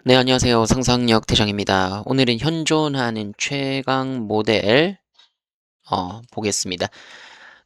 네, 안녕하세요. 상상력 대장입니다. 오늘은 현존하는 최강 모델 보겠습니다.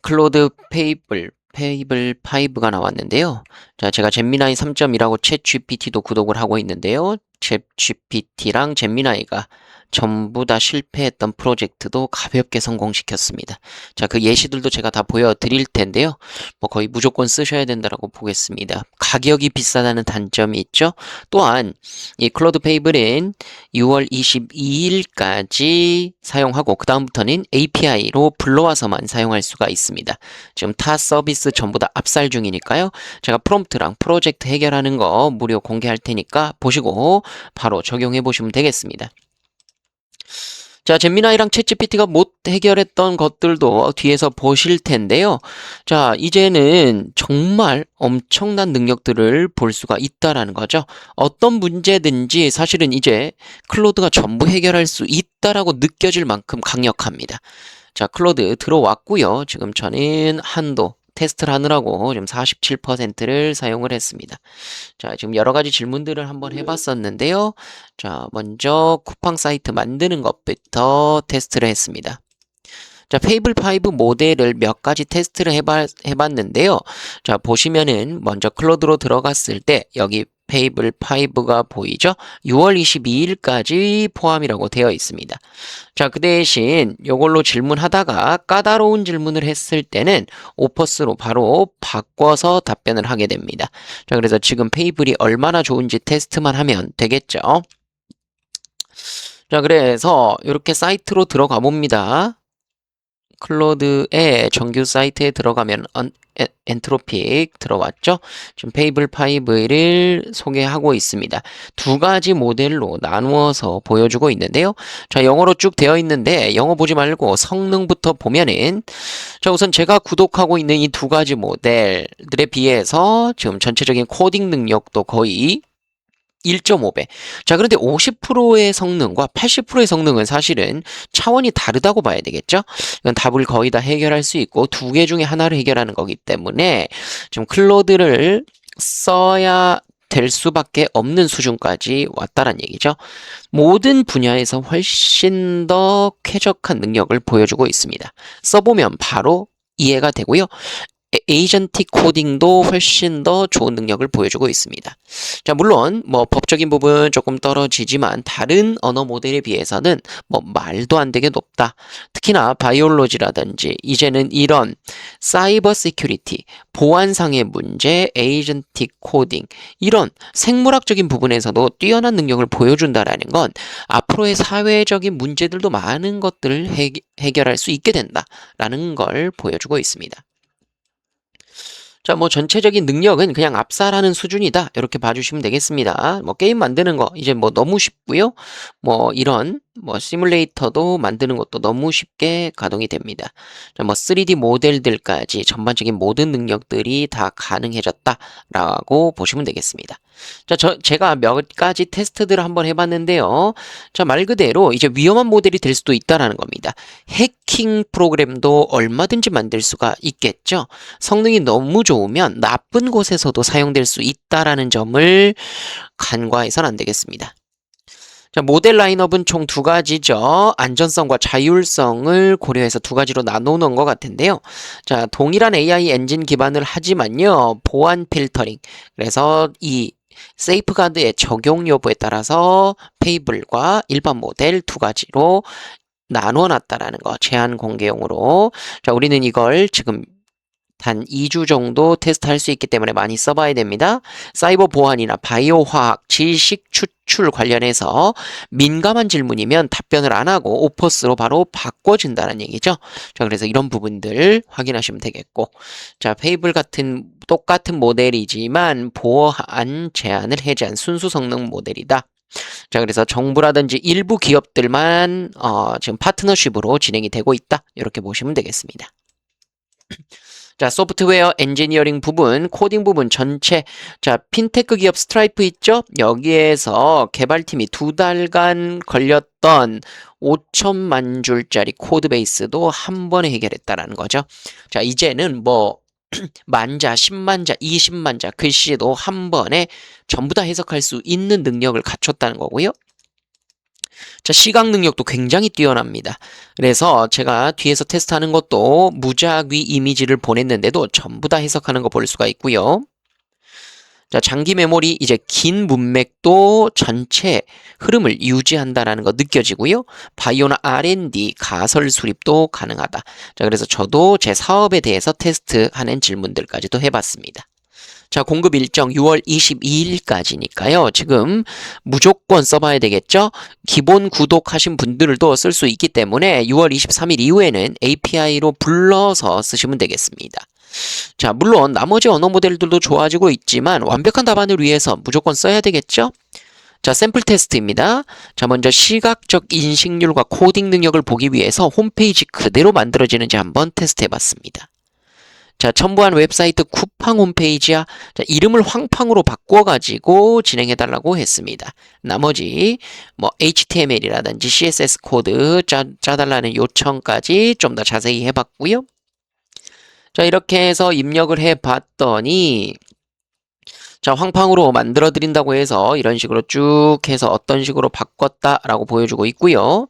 클로드 페이블 5가 나왔는데요. 자, 제가 잼미나이 3.2라고 챗 GPT도 구독을 하고 있는데요. 챗 GPT랑 잼미나이가 전부 다 실패했던 프로젝트도 가볍게 성공시켰습니다. 자, 그 예시들도 제가 다 보여드릴 텐데요. 뭐 거의 무조건 쓰셔야 된다고 보겠습니다. 가격이 비싸다는 단점이 있죠. 또한 이 클로드 페이블은 6월 22일까지 사용하고 그 다음부터는 API로 불러와서만 사용할 수가 있습니다. 지금 타 서비스 전부 다 압살 중이니까요. 제가 프롬프트랑 프로젝트 해결하는 거 무료 공개할 테니까 보시고 바로 적용해 보시면 되겠습니다. 자, 잼미나이랑 챗GPT가 못 해결했던 것들도 뒤에서 보실 텐데요. 자, 이제는 정말 엄청난 능력들을 볼 수가 있다라는 거죠. 어떤 문제든지 사실은 이제 클로드가 전부 해결할 수 있다라고 느껴질 만큼 강력합니다. 자, 클로드 들어왔고요. 지금 저는 한도 테스트를 하느라고 지금 47%를 사용을 했습니다. 자, 지금 여러 가지 질문들을 한번 해봤었는데요. 자, 먼저 쿠팡 사이트 만드는 것부터 테스트를 했습니다. 자, 페이블 5 모델을 몇 가지 테스트를 해봤는데요. 자, 보시면은 먼저 클로드로 들어갔을 때 여기 페이블 5가 보이죠? 6월 22일까지 포함이라고 되어 있습니다. 자, 그 대신 이걸로 질문하다가 까다로운 질문을 했을 때는 오퍼스로 바로 바꿔서 답변을 하게 됩니다. 자, 그래서 지금 페이블이 얼마나 좋은지 테스트만 하면 되겠죠? 자, 그래서 이렇게 사이트로 들어가 봅니다. 클로드의 정규 사이트에 들어가면 엔트로픽 들어왔죠? 지금 페이블 5를 소개하고 있습니다. 두 가지 모델로 나누어서 보여주고 있는데요. 자, 영어로 쭉 되어 있는데 영어 보지 말고 성능부터 보면은 자, 우선 제가 구독하고 있는 이 두 가지 모델들에 비해서 지금 전체적인 코딩 능력도 거의 1.5배. 자, 그런데 50%의 성능과 80%의 성능은 사실은 차원이 다르다고 봐야 되겠죠? 이건 답을 거의 다 해결할 수 있고 두 개 중에 하나를 해결하는 거기 때문에 좀 클로드를 써야 될 수밖에 없는 수준까지 왔다란 얘기죠. 모든 분야에서 훨씬 더 쾌적한 능력을 보여주고 있습니다. 써보면 바로 이해가 되고요. 에이전틱 코딩도 훨씬 더 좋은 능력을 보여주고 있습니다. 자, 물론 뭐 법적인 부분 조금 떨어지지만 다른 언어 모델에 비해서는 뭐 말도 안 되게 높다. 특히나 바이올로지라든지 이제는 이런 사이버 시큐리티, 보안상의 문제, 에이전틱 코딩 이런 생물학적인 부분에서도 뛰어난 능력을 보여준다라는 건 앞으로의 사회적인 문제들도 많은 것들을 해결할 수 있게 된다라는 걸 보여주고 있습니다. 자, 뭐 전체적인 능력은 그냥 압살하는 수준이다. 이렇게 봐주시면 되겠습니다. 뭐 게임 만드는 거 이제 뭐 너무 쉽고요. 뭐 이런 뭐 시뮬레이터도 만드는 것도 너무 쉽게 가동이 됩니다. 자, 뭐 3D 모델들까지 전반적인 모든 능력들이 다 가능해졌다라고 보시면 되겠습니다. 자, 제가 몇 가지 테스트들을 한번 해봤는데요. 자, 말 그대로 이제 위험한 모델이 될 수도 있다라는 겁니다. 해킹 프로그램도 얼마든지 만들 수가 있겠죠. 성능이 너무 좋으면 나쁜 곳에서도 사용될 수 있다라는 점을 간과해서는 안 되겠습니다. 자, 모델 라인업은 총 두 가지죠. 안전성과 자율성을 고려해서 두 가지로 나누는 것 같은데요. 자, 동일한 AI 엔진 기반을 하지만요. 보안 필터링. 그래서 이 세이프가드의 적용 여부에 따라서 페이블과 일반 모델 두 가지로 나누어 놨다라는 거. 제한 공개용으로. 자, 우리는 이걸 지금 단 2주 정도 테스트할 수 있기 때문에 많이 써봐야 됩니다. 사이버 보안이나 바이오 화학, 지식 추출 관련해서 민감한 질문이면 답변을 안 하고 오퍼스로 바로 바꿔준다는 얘기죠. 자, 그래서 이런 부분들 확인하시면 되겠고. 자, 페이블 같은 똑같은 모델이지만 보안 제한을 해제한 순수 성능 모델이다. 자, 그래서 정부라든지 일부 기업들만 지금 파트너십으로 진행이 되고 있다. 이렇게 보시면 되겠습니다. 자, 소프트웨어 엔지니어링 부분, 코딩 부분 전체. 자, 핀테크 기업 스트라이프 있죠? 여기에서 개발팀이 2달간 걸렸던 5천만 줄짜리 코드 베이스도 한 번에 해결했다라는 거죠. 자, 이제는 뭐 만자, 10만자, 20만자 글씨도 한 번에 전부 다 해석할 수 있는 능력을 갖췄다는 거고요. 자, 시각 능력도 굉장히 뛰어납니다. 그래서 제가 뒤에서 테스트하는 것도 무작위 이미지를 보냈는데도 전부 다 해석하는 거 볼 수가 있고요. 자, 장기 메모리 이제 긴 문맥도 전체 흐름을 유지한다라는 거 느껴지고요. 바이오나 R&D 가설 수립도 가능하다. 자, 그래서 저도 제 사업에 대해서 테스트하는 질문들까지도 해봤습니다. 자, 공급 일정 6월 22일까지니까요. 지금 무조건 써봐야 되겠죠? 기본 구독하신 분들도 쓸 수 있기 때문에 6월 23일 이후에는 API로 불러서 쓰시면 되겠습니다. 자, 물론 나머지 언어 모델들도 좋아지고 있지만 완벽한 답안을 위해서 무조건 써야 되겠죠? 자, 샘플 테스트입니다. 자, 먼저 시각적 인식률과 코딩 능력을 보기 위해서 홈페이지 그대로 만들어지는지 한번 테스트해봤습니다. 자, 첨부한 웹사이트 쿠팡 홈페이지야. 자, 이름을 황팡으로 바꿔가지고 진행해달라고 했습니다. 나머지 뭐 HTML이라든지 CSS 코드 짜달라는 요청까지 좀 더 자세히 해봤고요. 자, 이렇게 해서 입력을 해봤더니 자, 황팡으로 만들어 드린다고 해서 이런 식으로 쭉 해서 어떤 식으로 바꿨다라고 보여주고 있고요.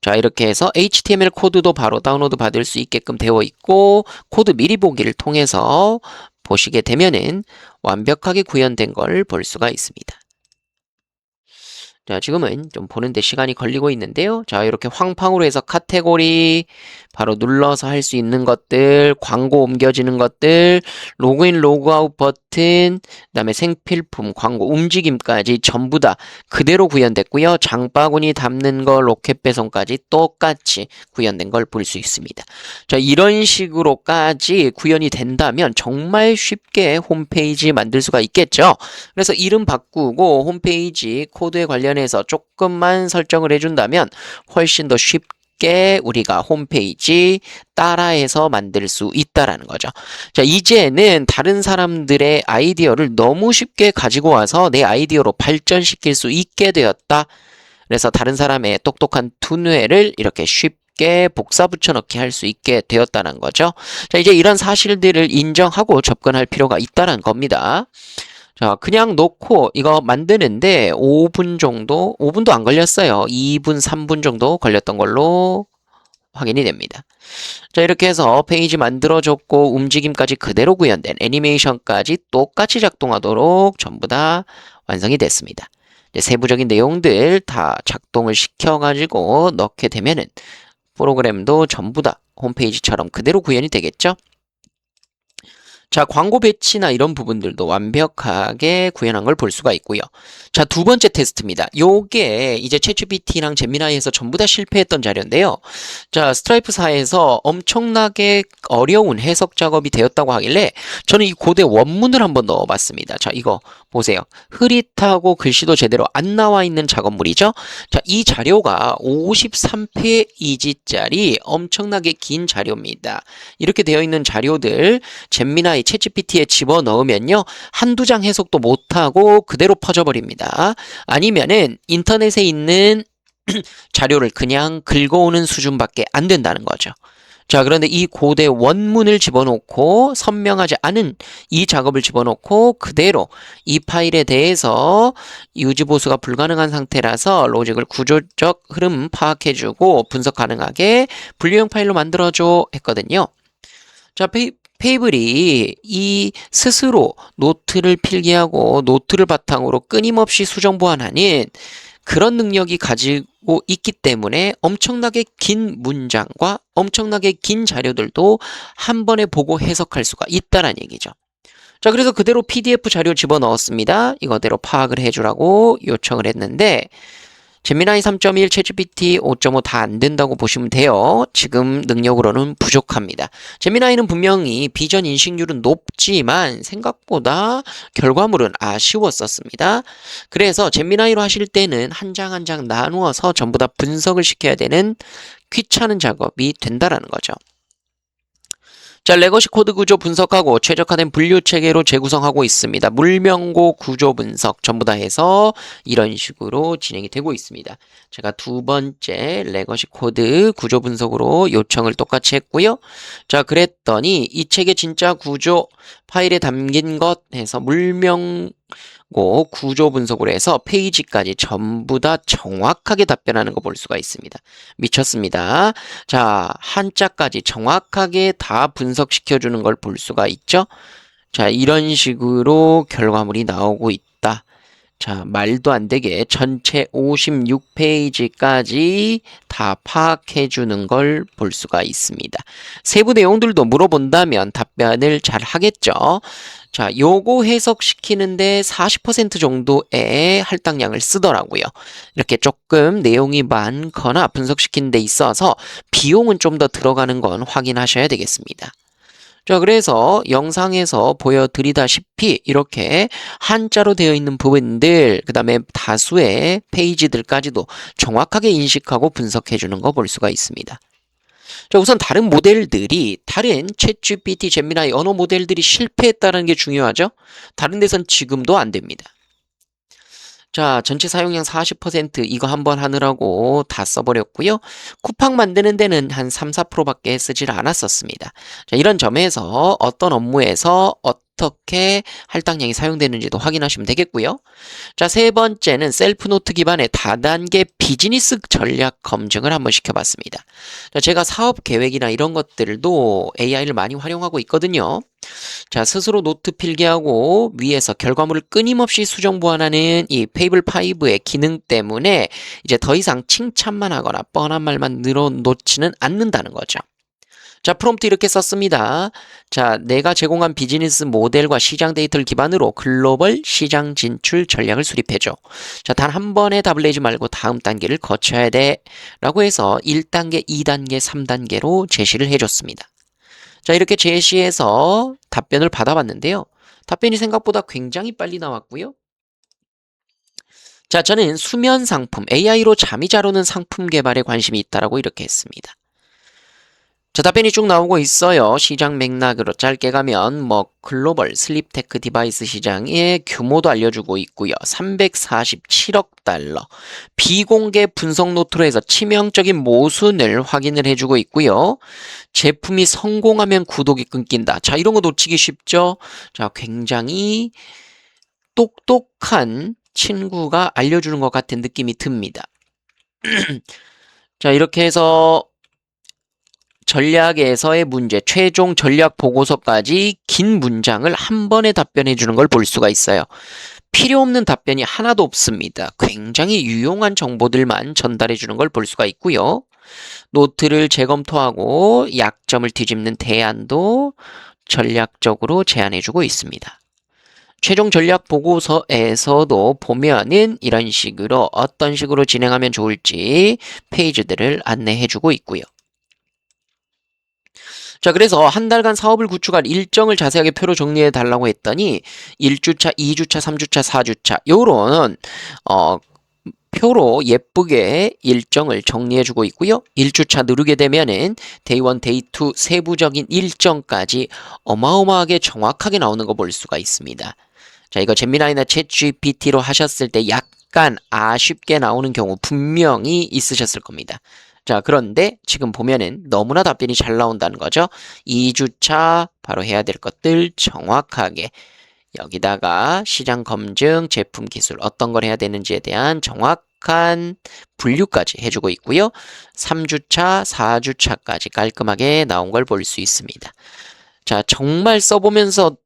자, 이렇게 해서 HTML 코드도 바로 다운로드 받을 수 있게끔 되어 있고 코드 미리 보기를 통해서 보시게 되면은 완벽하게 구현된 걸 볼 수가 있습니다. 자, 지금은 좀 보는데 시간이 걸리고 있는데요. 자, 이렇게 황팡으로 해서 카테고리 바로 눌러서 할 수 있는 것들, 광고 옮겨지는 것들, 로그인, 로그아웃 버튼, 그다음에 생필품, 광고 움직임까지 전부 다 그대로 구현됐고요. 장바구니 담는 거, 로켓 배송까지 똑같이 구현된 걸 볼 수 있습니다. 자, 이런 식으로까지 구현이 된다면 정말 쉽게 홈페이지 만들 수가 있겠죠. 그래서 이름 바꾸고 홈페이지 코드에 관련해서 조금만 설정을 해준다면 훨씬 더 쉽게 우리가 홈페이지 따라해서 만들 수 있다라는 거죠. 자, 이제는 다른 사람들의 아이디어를 너무 쉽게 가지고 와서 내 아이디어로 발전시킬 수 있게 되었다. 그래서 다른 사람의 똑똑한 두뇌를 이렇게 쉽게 복사 붙여넣기 할 수 있게 되었다는 거죠. 자, 이제 이런 사실들을 인정하고 접근할 필요가 있다는 겁니다. 자, 그냥 놓고 이거 만드는데 5분 정도, 5분도 안 걸렸어요. 2분, 3분 정도 걸렸던 걸로 확인이 됩니다. 자, 이렇게 해서 페이지 만들어줬고 움직임까지 그대로 구현된 애니메이션까지 똑같이 작동하도록 전부 다 완성이 됐습니다. 이제 세부적인 내용들 다 작동을 시켜가지고 넣게 되면은 프로그램도 전부 다 홈페이지처럼 그대로 구현이 되겠죠? 자, 광고 배치나 이런 부분들도 완벽하게 구현한 걸 볼 수가 있고요. 자, 두 번째 테스트입니다. 요게 이제 챗GPT랑 제미나이에서 전부 다 실패했던 자료인데요. 자, 스트라이프사에서 엄청나게 어려운 해석 작업이 되었다고 하길래 저는 이 고대 원문을 한번 넣어봤습니다. 자, 이거 보세요. 흐릿하고 글씨도 제대로 안 나와 있는 작업물이죠. 자, 이 자료가 53페이지짜리 엄청나게 긴 자료입니다. 이렇게 되어 있는 자료들 제미나이 챗GPT에 집어넣으면요. 한두 장 해석도 못하고 그대로 퍼져버립니다. 아니면은 인터넷에 있는 자료를 그냥 긁어오는 수준밖에 안 된다는 거죠. 자, 그런데 이 고대 원문을 집어넣고 선명하지 않은 이 작업을 집어넣고 그대로 이 파일에 대해서 유지보수가 불가능한 상태라서 로직을 구조적 흐름 파악해주고 분석 가능하게 분류형 파일로 만들어줘 했거든요. 자, 페이블이 이 스스로 노트를 필기하고 노트를 바탕으로 끊임없이 수정 보완하는 그런 능력이 가지고 있기 때문에 엄청나게 긴 문장과 엄청나게 긴 자료들도 한 번에 보고 해석할 수가 있다는 얘기죠. 자, 그래서 그대로 PDF 자료 집어넣었습니다. 이거대로 파악을 해주라고 요청을 했는데 제미나이 3.1, 챗GPT 5.5 다 안 된다고 보시면 돼요. 지금 능력으로는 부족합니다. 제미나이는 분명히 비전 인식률은 높지만 생각보다 결과물은 아쉬웠었습니다. 그래서 제미나이로 하실 때는 한 장 한 장 나누어서 전부 다 분석을 시켜야 되는 귀찮은 작업이 된다라는 거죠. 자, 레거시 코드 구조 분석하고 최적화된 분류 체계로 재구성하고 있습니다. 물명고 구조 분석 전부 다 해서 이런 식으로 진행이 되고 있습니다. 제가 두 번째 레거시 코드 구조 분석으로 요청을 똑같이 했고요. 자, 그랬더니 이 책의 진짜 구조 파일에 담긴 것 해서 물명고 구조 분석으로 해서 페이지까지 전부 다 정확하게 답변하는 거 볼 수가 있습니다. 미쳤습니다. 자, 한자까지 정확하게 다 분석시켜주는 걸 볼 수가 있죠. 자, 이런 식으로 결과물이 나오고 있다. 자, 말도 안 되게 전체 56페이지까지 다 파악해주는 걸 볼 수가 있습니다. 세부 내용들도 물어본다면 답변을 잘 하겠죠. 자, 요거 해석시키는데 40% 정도의 할당량을 쓰더라고요. 이렇게 조금 내용이 많거나 분석시키는 데 있어서 비용은 좀 더 들어가는 건 확인하셔야 되겠습니다. 자, 그래서 영상에서 보여드리다시피 이렇게 한자로 되어 있는 부분들, 그 다음에 다수의 페이지들까지도 정확하게 인식하고 분석해 주는 거 볼 수가 있습니다. 자, 우선 다른 모델들이, 다른 챗GPT, 제미나이 언어 모델들이 실패했다는 게 중요하죠? 다른 데선 지금도 안 됩니다. 자, 전체 사용량 40% 이거 한번 하느라고 다 써버렸고요. 쿠팡 만드는 데는 한 3, 4%밖에 쓰질 않았었습니다. 자, 이런 점에서 어떤 업무에서 어떻게 할당량이 사용되는지도 확인하시면 되겠고요. 자, 세 번째는 셀프 노트 기반의 다단계 비즈니스 전략 검증을 한번 시켜봤습니다. 자, 제가 사업 계획이나 이런 것들도 AI를 많이 활용하고 있거든요. 자, 스스로 노트 필기하고 위에서 결과물을 끊임없이 수정 보완하는 이 페이블5의 기능 때문에 이제 더 이상 칭찬만 하거나 뻔한 말만 늘어놓지는 않는다는 거죠. 자, 프롬프트 이렇게 썼습니다. 자, 내가 제공한 비즈니스 모델과 시장 데이터를 기반으로 글로벌 시장 진출 전략을 수립해줘. 자, 단 한 번에 답을 내지 말고 다음 단계를 거쳐야 돼. 라고 해서 1단계, 2단계, 3단계로 제시를 해줬습니다. 자, 이렇게 제시해서 답변을 받아봤는데요. 답변이 생각보다 굉장히 빨리 나왔고요. 자, 저는 수면 상품, AI로 잠이 잘 오는 상품 개발에 관심이 있다라고 이렇게 했습니다. 자, 답변이 쭉 나오고 있어요. 시장 맥락으로 짧게 가면 글로벌 슬립테크 디바이스 시장의 규모도 알려주고 있고요. 347억 달러. 비공개 분석 노트로 해서 치명적인 모순을 확인을 해주고 있고요. 제품이 성공하면 구독이 끊긴다. 자, 이런 거 놓치기 쉽죠? 자, 굉장히 똑똑한 친구가 알려주는 것 같은 느낌이 듭니다. 자, 이렇게 해서 전략에서의 문제, 최종 전략 보고서까지 긴 문장을 한 번에 답변해 주는 걸 볼 수가 있어요. 필요 없는 답변이 하나도 없습니다. 굉장히 유용한 정보들만 전달해 주는 걸 볼 수가 있고요. 노트를 재검토하고 약점을 뒤집는 대안도 전략적으로 제안해 주고 있습니다. 최종 전략 보고서에서도 보면은 이런 식으로 어떤 식으로 진행하면 좋을지 페이지들을 안내해 주고 있고요. 자, 그래서 한 달간 사업을 구축할 일정을 자세하게 표로 정리해 달라고 했더니 1주차, 2주차, 3주차, 4주차 요런 표로 예쁘게 일정을 정리해 주고 있고요. 1주차 누르게 되면은 데이 1, 데이 2 세부적인 일정까지 어마어마하게 정확하게 나오는 거 볼 수가 있습니다. 자, 이거 제미나이나 챗GPT로 하셨을 때 약간 아쉽게 나오는 경우 분명히 있으셨을 겁니다. 자, 그런데 지금 보면은 너무나 답변이 잘 나온다는 거죠. 2주차 바로 해야 될 것들 정확하게 여기다가 시장 검증, 제품 기술 어떤 걸 해야 되는지에 대한 정확한 분류까지 해주고 있고요. 3주차, 4주차까지 깔끔하게 나온 걸 볼 수 있습니다. 자, 정말 써보면서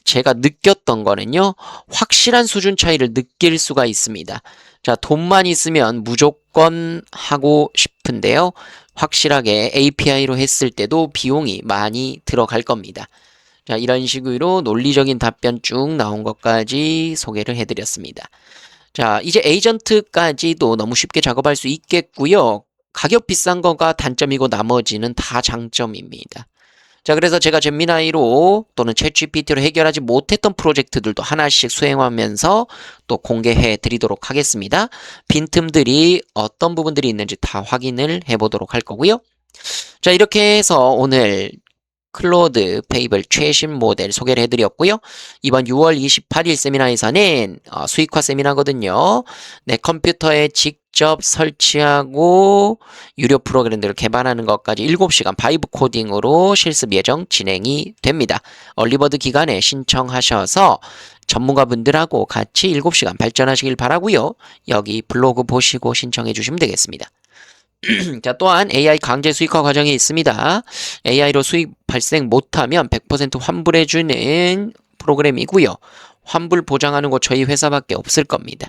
제가 느꼈던 거는요. 확실한 수준 차이를 느낄 수가 있습니다. 자, 돈만 있으면 무조건 하고 싶은데요. 확실하게 API로 했을 때도 비용이 많이 들어갈 겁니다. 자, 이런 식으로 논리적인 답변 쭉 나온 것까지 소개를 해드렸습니다. 자, 이제 에이전트까지도 너무 쉽게 작업할 수 있겠고요. 가격 비싼 거가 단점이고 나머지는 다 장점입니다. 자, 그래서 제가 잼미나이로 또는 챗GPT로 해결하지 못했던 프로젝트들도 하나씩 수행하면서 또 공개해 드리도록 하겠습니다. 빈틈들이 어떤 부분들이 있는지 다 확인을 해보도록 할 거고요. 자, 이렇게 해서 오늘 클로드 페이블 최신 모델 소개를 해드렸고요. 이번 6월 28일 세미나에서는 수익화 세미나거든요. 네, 컴퓨터에 직접 설치하고 유료 프로그램들을 개발하는 것까지 7시간 바이브 코딩으로 실습 예정 진행이 됩니다. 얼리버드 기간에 신청하셔서 전문가분들하고 같이 7시간 발전하시길 바라고요. 여기 블로그 보시고 신청해 주시면 되겠습니다. 자, 또한 AI 강제 수익화 과정이 있습니다. AI로 수익 발생 못하면 100% 환불해주는 프로그램이고요. 환불 보장하는 곳 저희 회사밖에 없을 겁니다.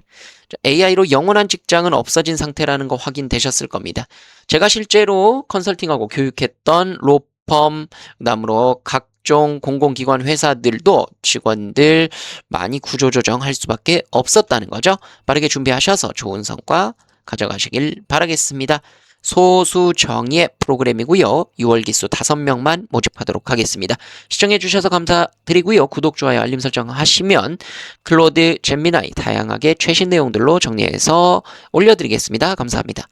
AI로 영원한 직장은 없어진 상태라는 거 확인되셨을 겁니다. 제가 실제로 컨설팅하고 교육했던 로펌, 그다음으로 각종 공공기관 회사들도 직원들 많이 구조조정할 수밖에 없었다는 거죠. 빠르게 준비하셔서 좋은 성과 가져가시길 바라겠습니다. 소수정예 프로그램이고요. 6월 기수 5명만 모집하도록 하겠습니다. 시청해주셔서 감사드리고요. 구독, 좋아요, 알림 설정 하시면 클로드, 제미나이 다양하게 최신 내용들로 정리해서 올려드리겠습니다. 감사합니다.